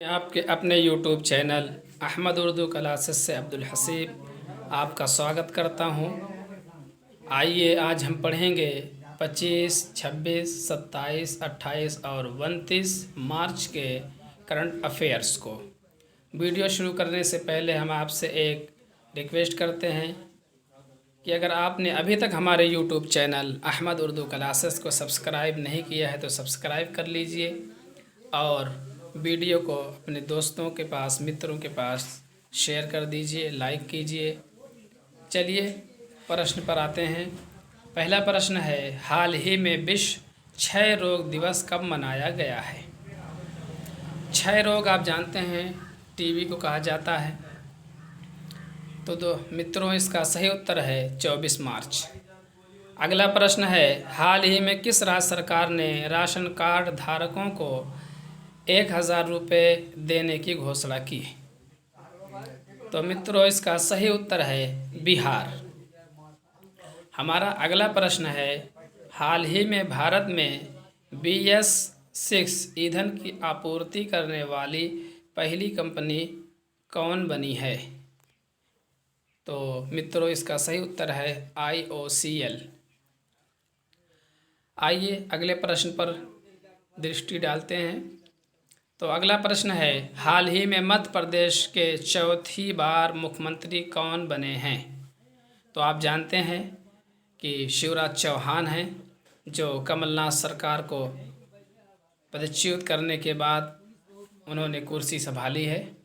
आपके अपने YouTube channel Ahmad Urdu classes से अब्दुल हसीब आपका स्वागत करता हूं। आइए आज हम पढ़ेंगे 25, 26, 27, 28 और 29 मार्च के करंट अफेयर्स को। वीडियो शुरू करने से पहले हम आपसे एक रिक्वेस्ट करते हैं कि अगर आपने अभी तक हमारे YouTube channel Ahmad Urdu classes को सब्सक्राइब नहीं किया है तो सब्सक्राइब कर लीजिए और वीडियो को अपने दोस्तों के पास, मित्रों के पास शेयर कर दीजिए, लाइक कीजिए। चलिए प्रश्न पर आते हैं। पहला प्रश्न है, हाल ही में विश्व क्षय रोग दिवस कब मनाया गया है? क्षय रोग आप जानते हैं टीबी को कहा जाता है। तो मित्रों इसका सही उत्तर है 24 मार्च। अगला प्रश्न है, हाल ही में किस राज्य सरकार ने राशन कार्ड धारकों को 1000 रुपये देने की घोषणा की? तो मित्रों इसका सही उत्तर है बिहार। हमारा अगला प्रश्न है, हाल ही में भारत में BS6 ईंधन की आपूर्ति करने वाली पहली कंपनी कौन बनी है? तो मित्रों इसका सही उत्तर है IOCL। आइए अगले प्रश्न पर दृष्टि डालते हैं। तो अगला प्रश्न है, हाल ही में मध्य प्रदेश के चौथी बार मुख्यमंत्री कौन बने हैं? तो आप जानते हैं कि शिवराज चौहान हैं, जो कमलनाथ सरकार को पदच्युत करने के बाद उन्होंने कुर्सी संभाली है।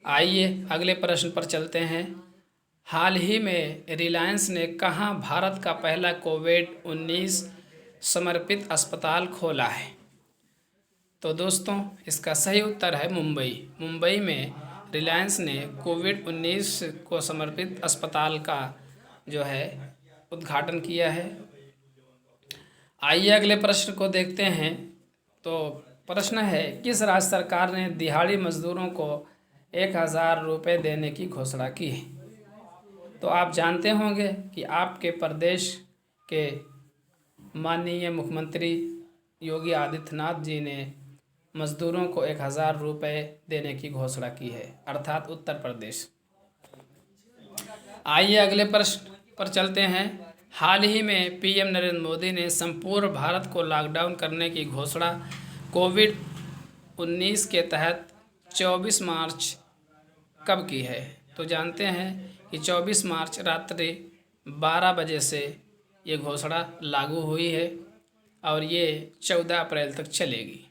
आइए अगले प्रश्न पर चलते हैं। हाल ही में रिलायंस ने कहाँ भारत का पहला कोविड-19 समर्पित अस्पताल खोला है? तो दोस्तों इसका सही उत्तर है मुंबई। मुंबई में रिलायंस ने कोविड-19 को समर्पित अस्पताल का जो है उद्घाटन किया है। आइए अगले प्रश्न को देखते हैं। तो प्रश्न है, किस राज्य सरकार ने दिहाड़ी मजदूरों को 1000 रुपये देने की घोषणा की? तो आप जानते होंगे कि आपके प्रदेश के माननीय मुख्यमंत्री योगी आदित्यनाथ जी ने मजदूरों को 1000 रुपये देने की घोषणा की है, अर्थात उत्तर प्रदेश। आइए अगले प्रश्न पर चलते हैं। हाल ही में PM नरेंद्र मोदी ने संपूर्ण भारत को लॉकडाउन करने की घोषणा कोविड-19 के तहत 24 मार्च कब की है? तो जानते हैं कि 24 मार्च रात्रि 12 बजे से ये घोषणा लागू हुई है और ये 14 अप्रैल तक चलेगी।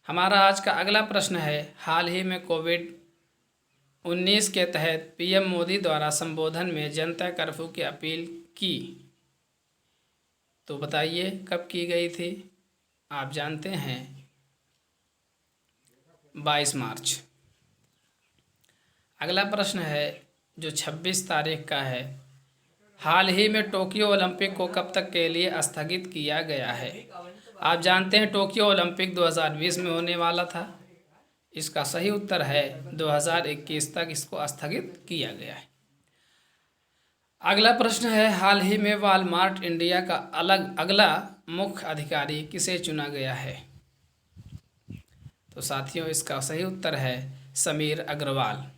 हमारा आज का अगला प्रश्न है, हाल ही में कोविड-19 के तहत PM मोदी द्वारा संबोधन में जनता कर्फ्यू की अपील की। तो बताइए कब की गई थी? आप जानते हैं 22 मार्च। अगला प्रश्न है जो 26 तारीख का है, हाल ही में टोक्यो ओलंपिक को कब तक के लिए स्थगित किया गया है? आप जानते हैं टोक्यो ओलंपिक 2020 में होने वाला था। इसका सही उत्तर है 2021 तक इसको स्थगित किया गया है। अगला प्रश्न है, हाल ही में वॉलमार्ट इंडिया का अगला मुख्य अधिकारी किसे चुना गया है? तो साथियों इसका सही उत्तर है समीर अग्रवाल।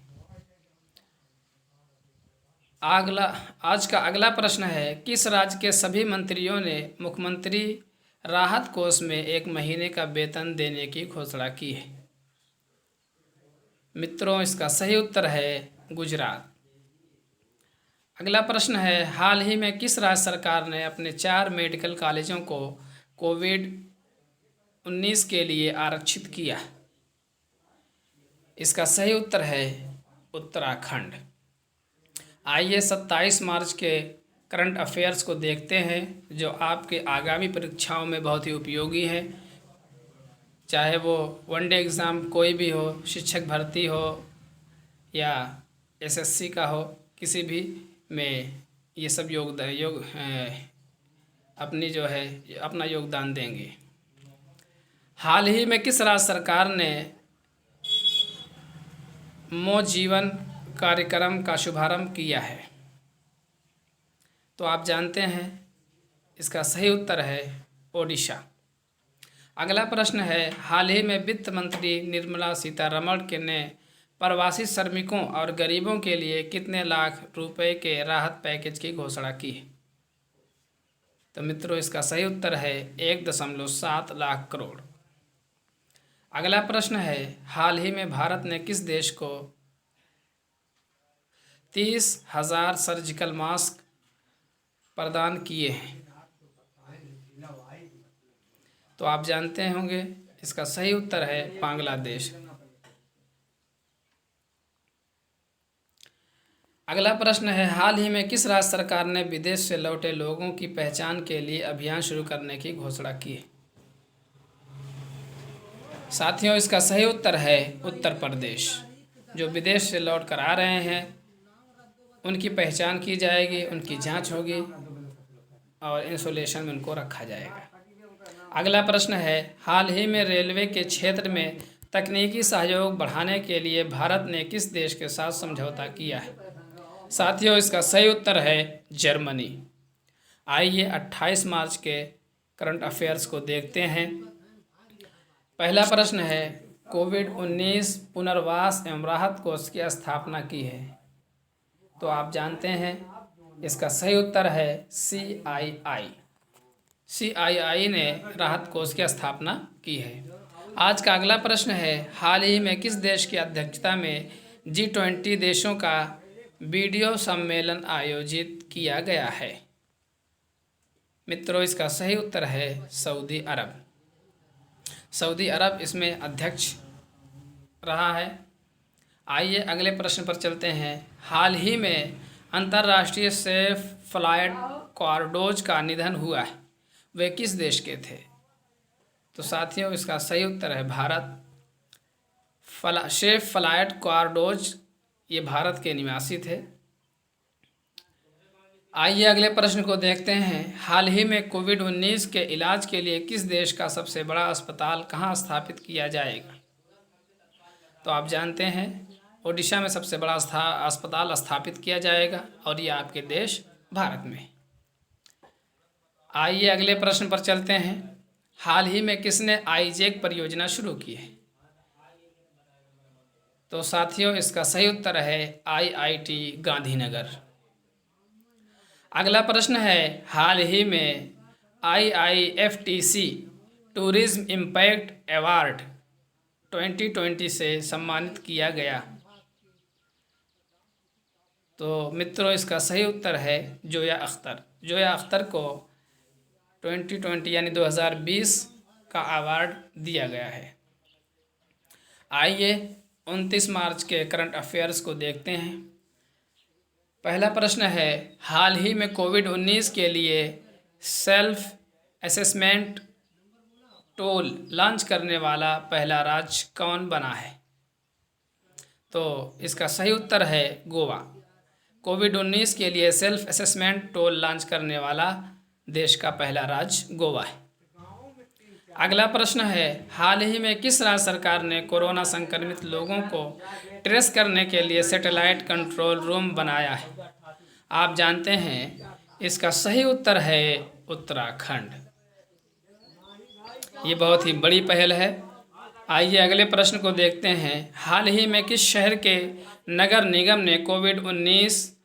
आज का अगला प्रश्न है, किस राज्य के सभी मंत्रियों ने मुख्यमंत्री राहत कोष में 1 महीने का वेतन देने की घोषणा की है? मित्रों इसका सही उत्तर है गुजरात। अगला प्रश्न है, हाल ही में किस राज्य सरकार ने अपने 4 मेडिकल कॉलेजों को कोविड-19 के लिए आरक्षित किया? इसका सही उत्तर है उत्तराखंड। आइए 27 मार्च के करंट अफेयर्स को देखते हैं, जो आपके आगामी परीक्षाओं में बहुत ही उपयोगी है। चाहे वो वनडे एग्ज़ाम कोई भी हो, शिक्षक भर्ती हो या SSC का हो, किसी भी में ये सब अपना योगदान देंगे। हाल ही में किस राज्य सरकार ने मो जीवन कार्यक्रम का शुभारंभ किया है? तो आप जानते हैं इसका सही उत्तर है ओडिशा। अगला प्रश्न है, हाल ही में वित्त मंत्री निर्मला सीतारमण ने प्रवासी श्रमिकों और गरीबों के लिए कितने लाख रुपए के राहत पैकेज की घोषणा की है? तो मित्रों, इसका सही उत्तर है 1.7 लाख करोड़। अगला प्रश्न है, हाल ही में भारत ने किस देश को 30,000 सर्जिकल मास्क प्रदान किए हैं? तो आप जानते होंगे, इसका सही उत्तर है बांग्लादेश। अगला प्रश्न है, हाल ही में किस राज्य सरकार ने विदेश से लौटे लोगों की पहचान के लिए अभियान शुरू करने की घोषणा की है? साथियों, इसका सही उत्तर है उत्तर प्रदेश। जो विदेश से लौट कर आ रहे हैं उनकी पहचान की जाएगी, उनकी जांच होगी और इंसोलेशन में उनको रखा जाएगा। अगला प्रश्न है, हाल ही में रेलवे के क्षेत्र में तकनीकी सहयोग बढ़ाने के लिए भारत ने किस देश के साथ समझौता किया है? साथियों, इसका सही उत्तर है जर्मनी। आइए 28 मार्च के करंट अफेयर्स को देखते हैं। पहला प्रश्न है, कोविड-19 पुनर्वास एवं राहत कोष की स्थापना की है? तो आप जानते हैं, इसका सही उत्तर है CII। CII ने राहत कोष की स्थापना की है। आज का अगला प्रश्न है, हाल ही में किस देश की अध्यक्षता में G20 देशों का वीडियो सम्मेलन आयोजित किया गया है? मित्रों, इसका सही उत्तर है सऊदी अरब। सऊदी अरब इसमें अध्यक्ष रहा है। आइए अगले प्रश्न पर चलते हैं। हाल ही में अंतर्राष्ट्रीय सेफ फ्लाइट कॉरिडोर का निधन हुआ है, वे किस देश के थे? तो साथियों, इसका सही उत्तर है भारत। सेफ फ्लाइट कॉरिडोर ये भारत के निवासी थे। आइए अगले प्रश्न को देखते हैं। हाल ही में कोविड-19 के इलाज के लिए किस देश का सबसे बड़ा अस्पताल कहाँ स्थापित किया जाएगा? तो आप जानते हैं, ओडिशा में सबसे बड़ा अस्पताल स्थापित किया जाएगा और ये आपके देश भारत में। आइए अगले प्रश्न पर चलते हैं। हाल ही में किसने आईजैक परियोजना शुरू की है? तो साथियों, इसका सही उत्तर है IIT गांधीनगर। अगला प्रश्न है, हाल ही में IIFTC टूरिज्म इम्पैक्ट अवार्ड 2020 से सम्मानित किया गया। तो मित्रों, इसका सही उत्तर है जोया अख्तर। जोया अख्तर को 2020 यानी 2020 का अवार्ड दिया गया है। आइए 29 मार्च के करंट अफेयर्स को देखते हैं। पहला प्रश्न है, हाल ही में कोविड-19 के लिए सेल्फ असेसमेंट टूल लॉन्च करने वाला पहला राज्य कौन बना है? तो इसका सही उत्तर है गोवा। कोविड-19 के लिए सेल्फ असेसमेंट टूल लॉन्च करने वाला देश का पहला राज्य गोवा है। अगला प्रश्न है, हाल ही में किस राज्य सरकार ने कोरोना संक्रमित लोगों को ट्रेस करने के लिए सैटेलाइट कंट्रोल रूम बनाया है? आप जानते हैं, इसका सही उत्तर है उत्तराखंड। ये बहुत ही बड़ी पहल है। आइए अगले प्रश्न को देखते हैं। हाल ही में किस शहर के नगर निगम ने कोविड-19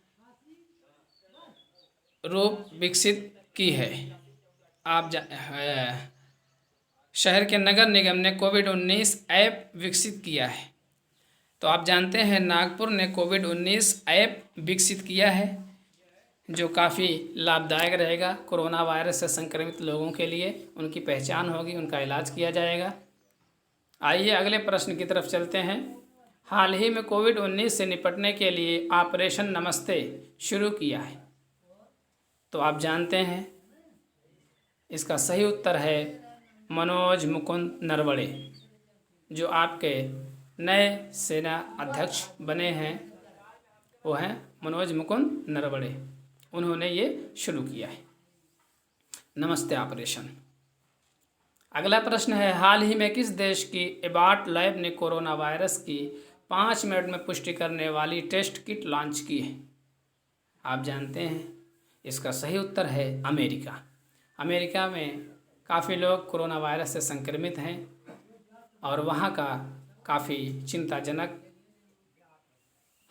रूप विकसित की है? शहर के नगर निगम ने कोविड-19 ऐप विकसित किया है। तो आप जानते हैं, नागपुर ने कोविड-19 ऐप विकसित किया है, जो काफ़ी लाभदायक रहेगा। कोरोना वायरस से संक्रमित लोगों के लिए उनकी पहचान होगी, उनका इलाज किया जाएगा। आइए अगले प्रश्न की तरफ चलते हैं। हाल ही में कोविड-19 से निपटने के लिए ऑपरेशन नमस्ते शुरू किया है। तो आप जानते हैं, इसका सही उत्तर है मनोज मुकुंद नरवणे, जो आपके नए सेना अध्यक्ष बने हैं। वो हैं मनोज मुकुंद नरवणे। उन्होंने ये शुरू किया है नमस्ते ऑपरेशन। अगला प्रश्न है, हाल ही में किस देश की एबॉट लैब ने कोरोना वायरस की 5 मिनट में पुष्टि करने वाली टेस्ट किट लॉन्च की है? आप जानते हैं, इसका सही उत्तर है अमेरिका। अमेरिका में काफ़ी लोग कोरोना वायरस से संक्रमित हैं और वहाँ का काफ़ी चिंताजनक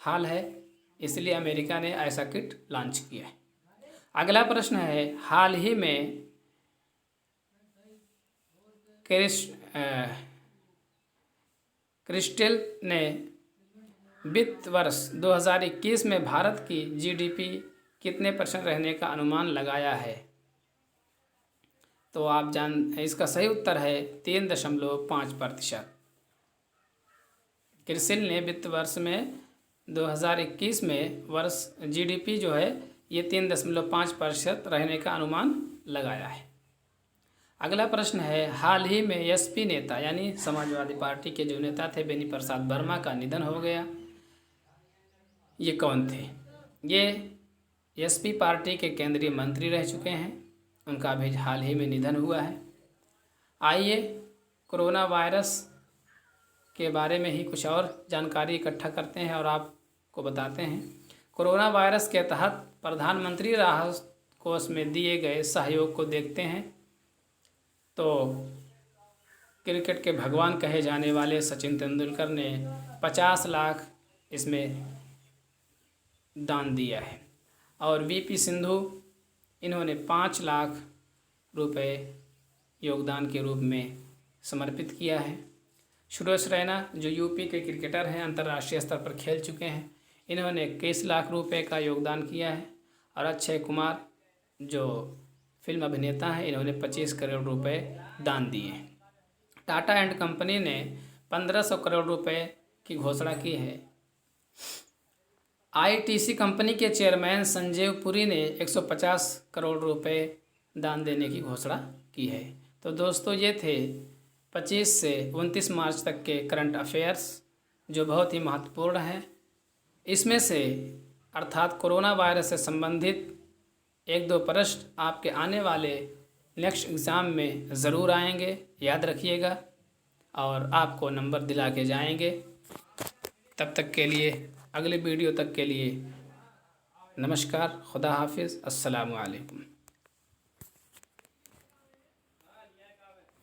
हाल है, इसलिए अमेरिका ने ऐसा किट लॉन्च किया है। अगला प्रश्न है, हाल ही में क्रिस्टल ने वित्त वर्ष 2021 में भारत की जीडीपी कितने % रहने का अनुमान लगाया है? तो आप इसका सही उत्तर है 3.5%। क्रिस्टल ने वित्त वर्ष में 2021 में जीडीपी जो है ये 3.5% रहने का अनुमान लगाया है। अगला प्रश्न है, हाल ही में एसपी नेता यानी समाजवादी पार्टी के जो नेता थे बेनी प्रसाद वर्मा का निधन हो गया। ये कौन थे? ये एसपी पार्टी के केंद्रीय मंत्री रह चुके हैं, उनका भी हाल ही में निधन हुआ है। आइए कोरोना वायरस के बारे में ही कुछ और जानकारी इकट्ठा करते हैं और आपको बताते हैं। कोरोना वायरस के तहत प्रधानमंत्री राहत कोष में दिए गए सहयोग को देखते हैं तो क्रिकेट के भगवान कहे जाने वाले सचिन तेंदुलकर ने 50 लाख इसमें दान दिया है और वीपी सिंधु इन्होंने 5 लाख रुपए योगदान के रूप में समर्पित किया है। सुरेश रैना जो यूपी के क्रिकेटर हैं, अंतर्राष्ट्रीय स्तर पर खेल चुके हैं, इन्होंने 21 लाख रुपए का योगदान किया है और अक्षय कुमार जो फिल्म अभिनेता हैं, इन्होंने 25 करोड़ रुपए दान दिए। टाटा एंड कंपनी ने 1500 करोड़ रुपए की घोषणा की है। आईटीसी कंपनी के चेयरमैन संजीव पुरी ने 150 करोड़ रुपए दान देने की घोषणा की है। तो दोस्तों ये थे 25 से 29 मार्च तक के करंट अफेयर्स जो बहुत ही महत्वपूर्ण हैं। इसमें से अर्थात कोरोना वायरस से संबंधित 1-2 प्रश्न आपके आने वाले नेक्स्ट एग्ज़ाम में ज़रूर आएंगे, याद रखिएगा और आपको नंबर दिला के जाएंगे। तब तक के लिए, अगले वीडियो तक के लिए नमस्कार, खुदा हाफिज़, अस्सलामु अलैकुम।